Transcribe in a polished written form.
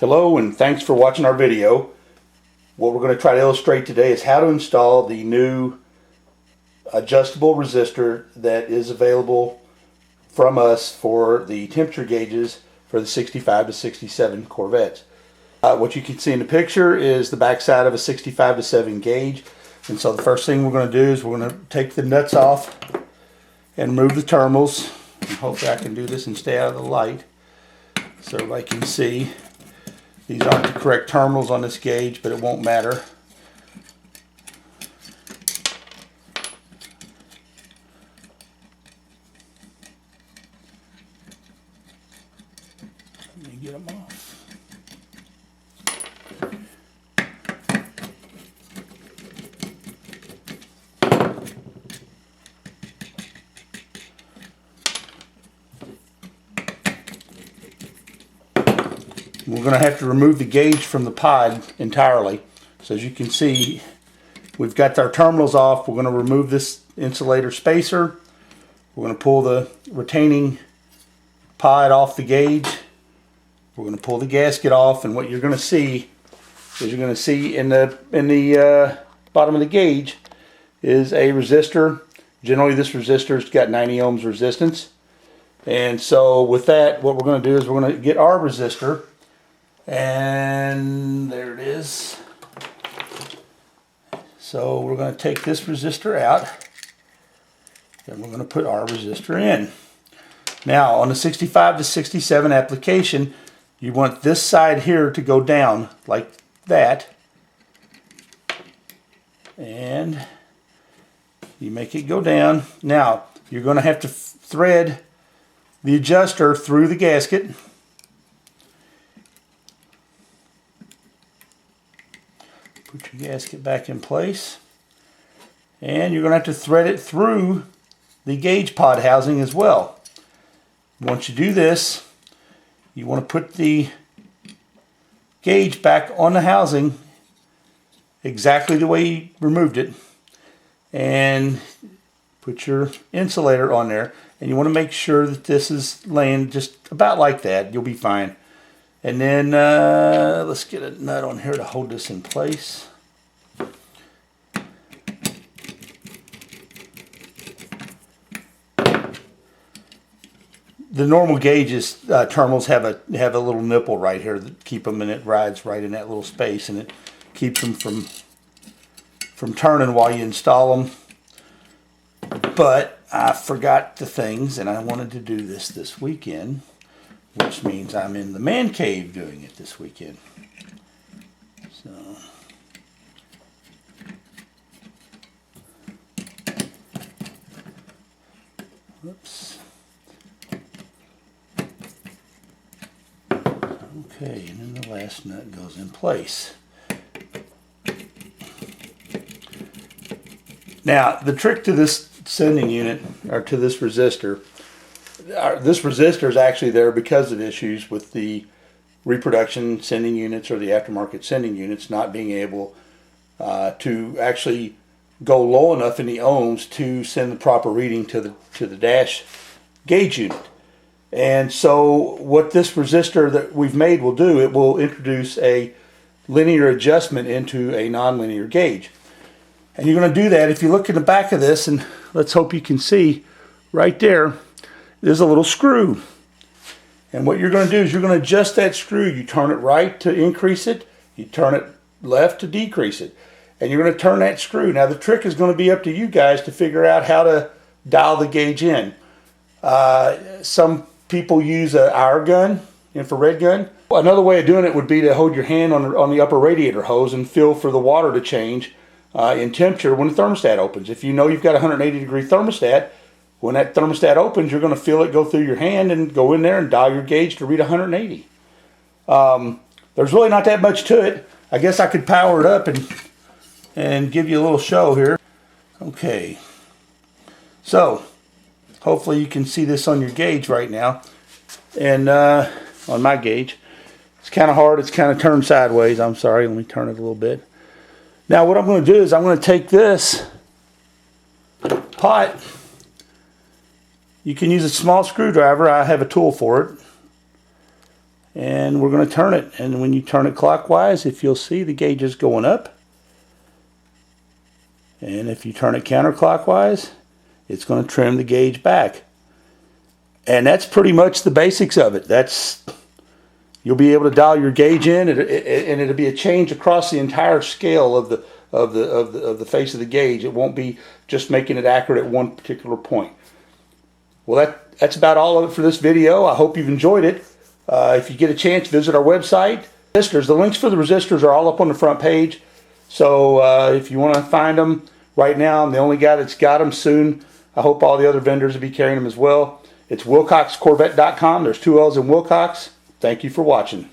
Hello and thanks for watching our video. What we're going to try to illustrate today is how to install the new adjustable resistor that is available from us for the temperature gauges for the 65 to 67 Corvettes. What you can see in the picture is the backside of a 65 to 7 gauge. And so the first thing we're going to do is we're going to take the nuts off and remove the terminals. And hopefully I can do this and stay out of the light so everybody can see. These aren't the correct terminals on this gauge, but it won't matter. Let me get them off. We're going to have to remove the gauge from the pod entirely. So as you can see, we've got our terminals off. We're going to remove this insulator spacer. We're going to pull the retaining pod off the gauge. We're going to pull the gasket off, and what you're going to see is you're going to see in the bottom of the gauge is a resistor. Generally, this resistor's got 90 ohms resistance. And so with that, what we're going to do is we're going to get our resistor. And there it is. So we're going to take this resistor out and we're going to put our resistor in. Now on the 65 to 67 application, you want this side here to go down like that. And you make it go down. Now you're going to have to thread the adjuster through the gasket. Put your gasket back in place, and you're going to have to thread it through the gauge pod housing as well. Once you do this, you want to put the gauge back on the housing exactly the way you removed it, and put your insulator on there, and you want to make sure that this is laying just about like that. You'll be fine. And then let's get a nut on here to hold this in place. The normal gauges terminals have a little nipple right here that keep them, and it rides right in that little space, and it keeps them from turning while you install them. But I forgot the things, and I wanted to do this weekend, which means I'm in the man cave doing it this weekend. So whoops. Okay, and then the last nut goes in place. Now, the trick to this sending unit, or to this resistor is actually there because of issues with the reproduction sending units or the aftermarket sending units not being able to actually go low enough in the ohms to send the proper reading to the dash gauge unit. And so what this resistor that we've made will do, it will introduce a linear adjustment into a nonlinear gauge. And you're going to do that if you look in the back of this, and let's hope you can see right there, there's a little screw. And what you're going to do is you're going to adjust that screw. You turn it right to increase it, you turn it left to decrease it. And you're going to turn that screw. Now the trick is going to be up to you guys to figure out how to dial the gauge in. Some people use an IR gun, infrared gun. Another way of doing it would be to hold your hand on the upper radiator hose and feel for the water to change in temperature when the thermostat opens. If you know you've got a 180 degree thermostat, when that thermostat opens, you're going to feel it go through your hand and go in there and dial your gauge to read 180. There's really not that much to it. I guess I could power it up and give you a little show here. Okay, so hopefully you can see this on your gauge right now. And on my gauge, it's kind of hard. It's kind of turned sideways. I'm sorry. Let me turn it a little bit. Now what I'm going to do is I'm going to take this pot. You can use a small screwdriver. I have a tool for it. and we're going to turn it. And when you turn it clockwise, if you'll see, the gauge is going up. And if you turn it counterclockwise, it's going to trim the gauge back. And that's pretty much the basics of it. You'll be able to dial your gauge in, and it'll be a change across the entire scale of the face of the gauge. It won't be just making it accurate at one particular point. Well, that's about all of it for this video. I hope you've enjoyed it. If you get a chance, visit our website. Resistors, the links for the resistors are all up on the front page. So if you want to find them right now, I'm the only guy that's got them. Soon, I hope all the other vendors will be carrying them as well. It's WilcoxCorvette.com. There's 2 L's in Wilcox. Thank you for watching.